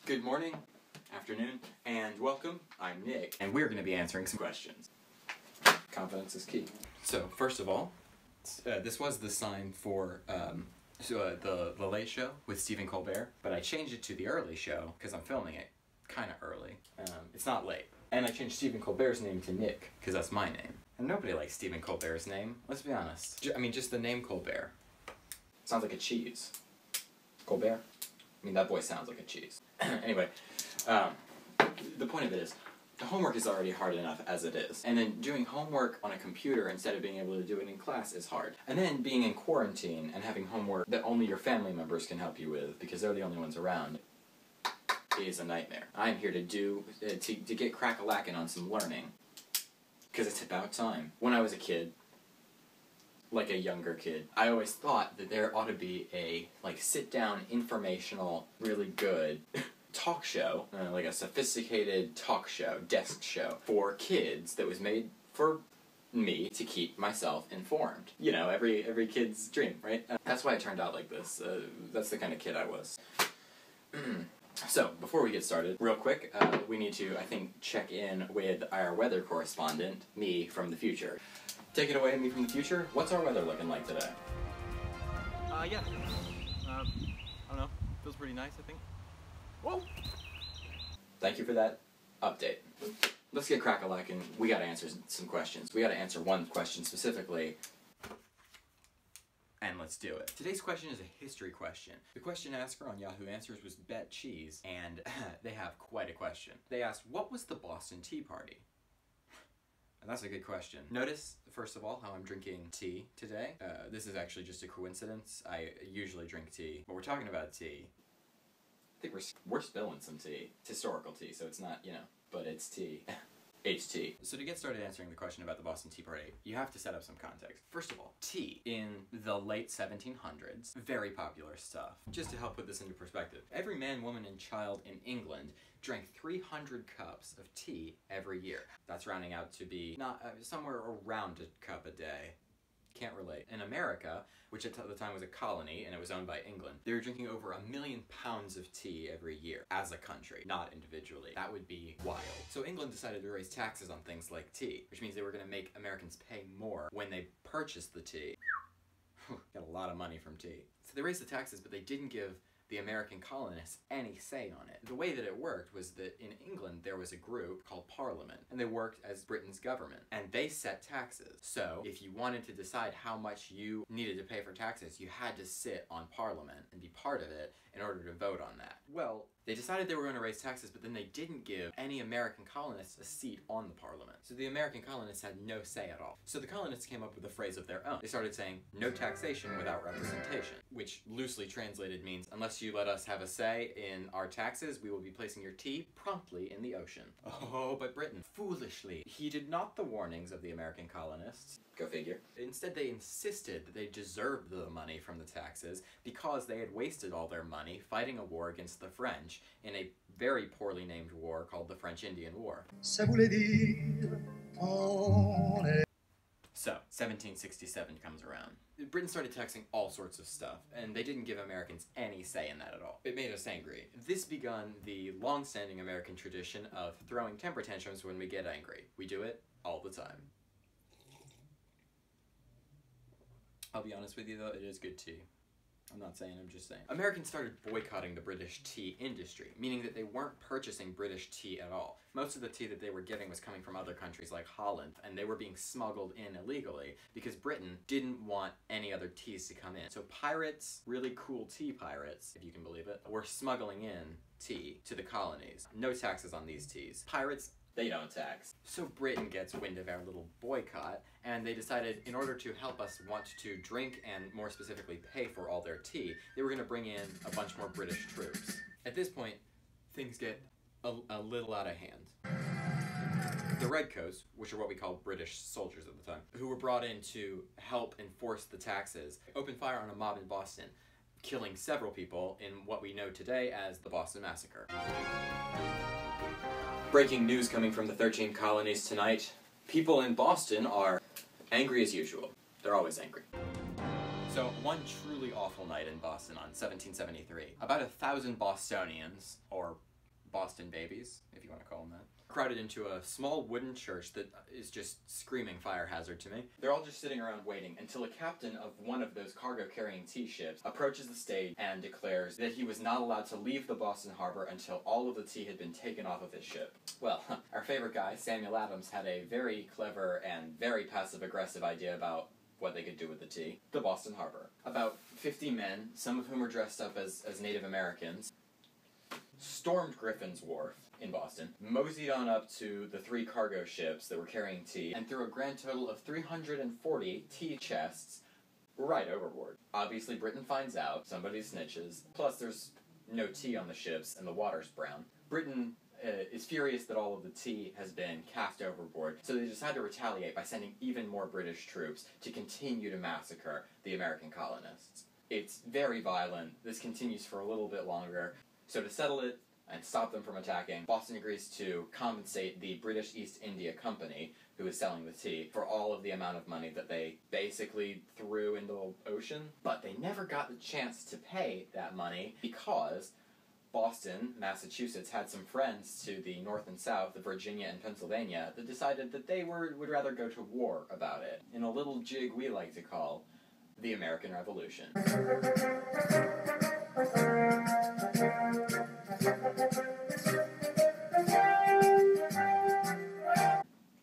Good morning, afternoon, and welcome. I'm Nick, and we're going to be answering some questions. Confidence is key. So, first of all, this was the sign for the Late Show with Stephen Colbert, but I changed it to The Early Show because I'm filming it kind of early. It's not late. And I changed Stephen Colbert's name to Nick because that's my name. And nobody likes Stephen Colbert's name, let's be honest. I mean, just the name Colbert. Sounds like a cheese. Colbert? I mean, that boy sounds like a cheese. Anyway, the point of it is, the homework is already hard enough as it is. And then doing homework on a computer instead of being able to do it in class is hard. And then being in quarantine and having homework that only your family members can help you with, because they're the only ones around, is a nightmare. I'm here to get crack-a-lackin' on some learning. Because it's about time. When I was a kid, like a younger kid, I always thought that there ought to be a, sit-down, informational, really good talk show, like a sophisticated talk show, desk show, for kids that was made for me to keep myself informed. You know, every kid's dream, right? That's why it turned out like this. That's the kind of kid I was. So, before we get started, real quick, we need to, I think, check in with our weather correspondent, me from the future. Take it away, me from the future. What's our weather looking like today? Yeah. I don't know. Feels pretty nice, I think. Whoa! Thank you for that update. Let's get crack-a-lackin'. We gotta answer some questions. We gotta answer one question specifically. And let's do it. Today's question is a history question. The question asker on Yahoo Answers was Bet Cheese, and they have quite a question. They asked, what was the Boston Tea Party? And that's a good question. Notice, first of all, how I'm drinking tea today. This is actually just a coincidence. I usually drink tea, but we're talking about tea. I think we're spilling some tea. It's historical tea, so it's not, but it's tea. HT. So to get started answering the question about the Boston Tea Party, you have to set up some context. First of all, tea in the late 1700s, very popular stuff. Just to help put this into perspective, every man, woman, and child in England drank 300 cups of tea every year. That's rounding out to be somewhere around a cup a day. Can't relate. In America, which at the time was a colony and it was owned by England, they were drinking over 1 million pounds of tea every year as a country, not individually. That would be wild. So England decided to raise taxes on things like tea, which means they were going to make Americans pay more when they purchased the tea. Got a lot of money from tea. So they raised the taxes, but they didn't give the American colonists any say on it. The way that it worked was that in England there was a group called Parliament, and they worked as Britain's government, and they set taxes. So if you wanted to decide how much you needed to pay for taxes, you had to sit on Parliament and be part of it in order to vote on that. Well, they decided they were going to raise taxes, but then they didn't give any American colonists a seat on the Parliament. So the American colonists had no say at all. So the colonists came up with a phrase of their own. They started saying, no taxation without representation, which loosely translated means, unless you let us have a say in our taxes, we will be placing your tea promptly in the ocean. Oh, but Britain foolishly heeded not the warnings of the American colonists. Go figure. Instead, they insisted that they deserved the money from the taxes because they had wasted all their money fighting a war against the French in a very poorly named war called the French Indian War. So, 1767 comes around. Britain started taxing all sorts of stuff, and they didn't give Americans any say in that at all. It made us angry. This begun the long-standing American tradition of throwing temper tantrums when we get angry. We do it all the time. I'll be honest with you though, it is good tea. I'm not saying, I'm just saying. Americans started boycotting the British tea industry, meaning that they weren't purchasing British tea at all. Most of the tea that they were getting was coming from other countries like Holland, and they were being smuggled in illegally because Britain didn't want any other teas to come in. So pirates, really cool tea pirates, if you can believe it, were smuggling in tea to the colonies. No taxes on these teas. Pirates, they don't tax. So Britain gets wind of our little boycott, and they decided in order to help us want to drink and more specifically pay for all their tea, they were going to bring in a bunch more British troops. At this point, things get a little out of hand. The Redcoats, which are what we call British soldiers at the time, who were brought in to help enforce the taxes, opened fire on a mob in Boston, killing several people in what we know today as the Boston Massacre. Breaking news coming from the 13 colonies tonight. People in Boston are angry as usual. They're always angry. So, one truly awful night in Boston on 1773. About 1,000 Bostonians, or Boston babies, if you want to call them that, crowded into a small wooden church that is just screaming fire hazard to me. They're all just sitting around waiting until a captain of one of those cargo-carrying tea ships approaches the stage and declares that he was not allowed to leave the Boston harbor until all of the tea had been taken off of his ship. Well, our favorite guy, Samuel Adams, had a very clever and very passive-aggressive idea about what they could do with the tea. The Boston harbor. About 50 men, some of whom were dressed up as Native Americans, stormed Griffin's Wharf in Boston, moseyed on up to the 3 cargo ships that were carrying tea, and threw a grand total of 340 tea chests right overboard. Obviously, Britain finds out, somebody snitches, plus there's no tea on the ships and the water's brown. Britain is furious that all of the tea has been cast overboard, so they decide to retaliate by sending even more British troops to continue to massacre the American colonists. It's very violent. This continues for a little bit longer. So to settle it and stop them from attacking, Boston agrees to compensate the British East India Company, who is selling the tea, for all of the amount of money that they basically threw into the ocean. But they never got the chance to pay that money because Boston, Massachusetts, had some friends to the north and south, Virginia and Pennsylvania, that decided that they would rather go to war about it, in a little jig we like to call the American Revolution.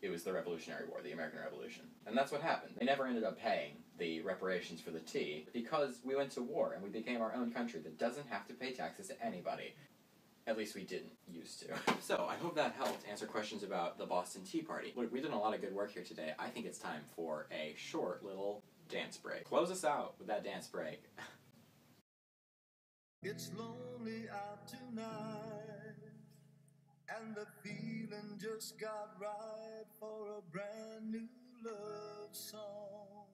It was the Revolutionary War, the American Revolution. And that's what happened. They never ended up paying the reparations for the tea because we went to war and we became our own country that doesn't have to pay taxes to anybody. At least we didn't used to. So, I hope that helped answer questions about the Boston Tea Party. Look, we've done a lot of good work here today. I think it's time for a short little dance break. Close us out with that dance break. It's lonely out tonight, and the feeling just got right for a brand new love song.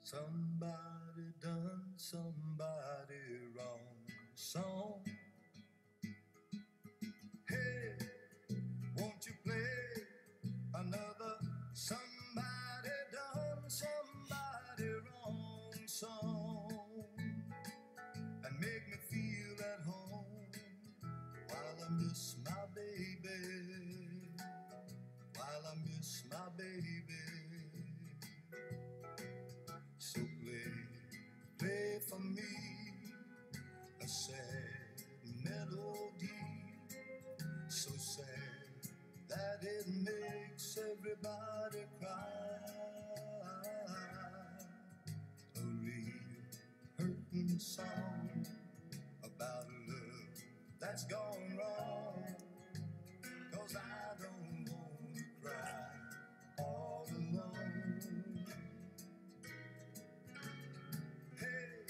Somebody done somebody wrong song. Hey, won't you play another somebody done somebody wrong song, and make me feel at home while I miss my baby, while I miss my baby. So play for me a sad melody, so sad that it makes everybody cry. A real hurting song about a love that's gone wrong, 'cause I don't wanna cry all alone. Hey,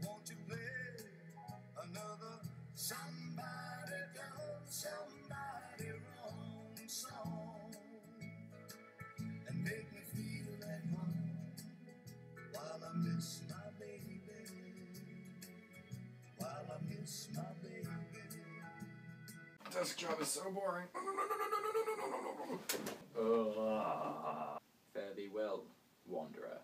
won't you play another somebody done somebody wrong song, and make me feel at home while I miss my baby, while I miss my baby. Desk job is so boring. Fare thee well, wanderer.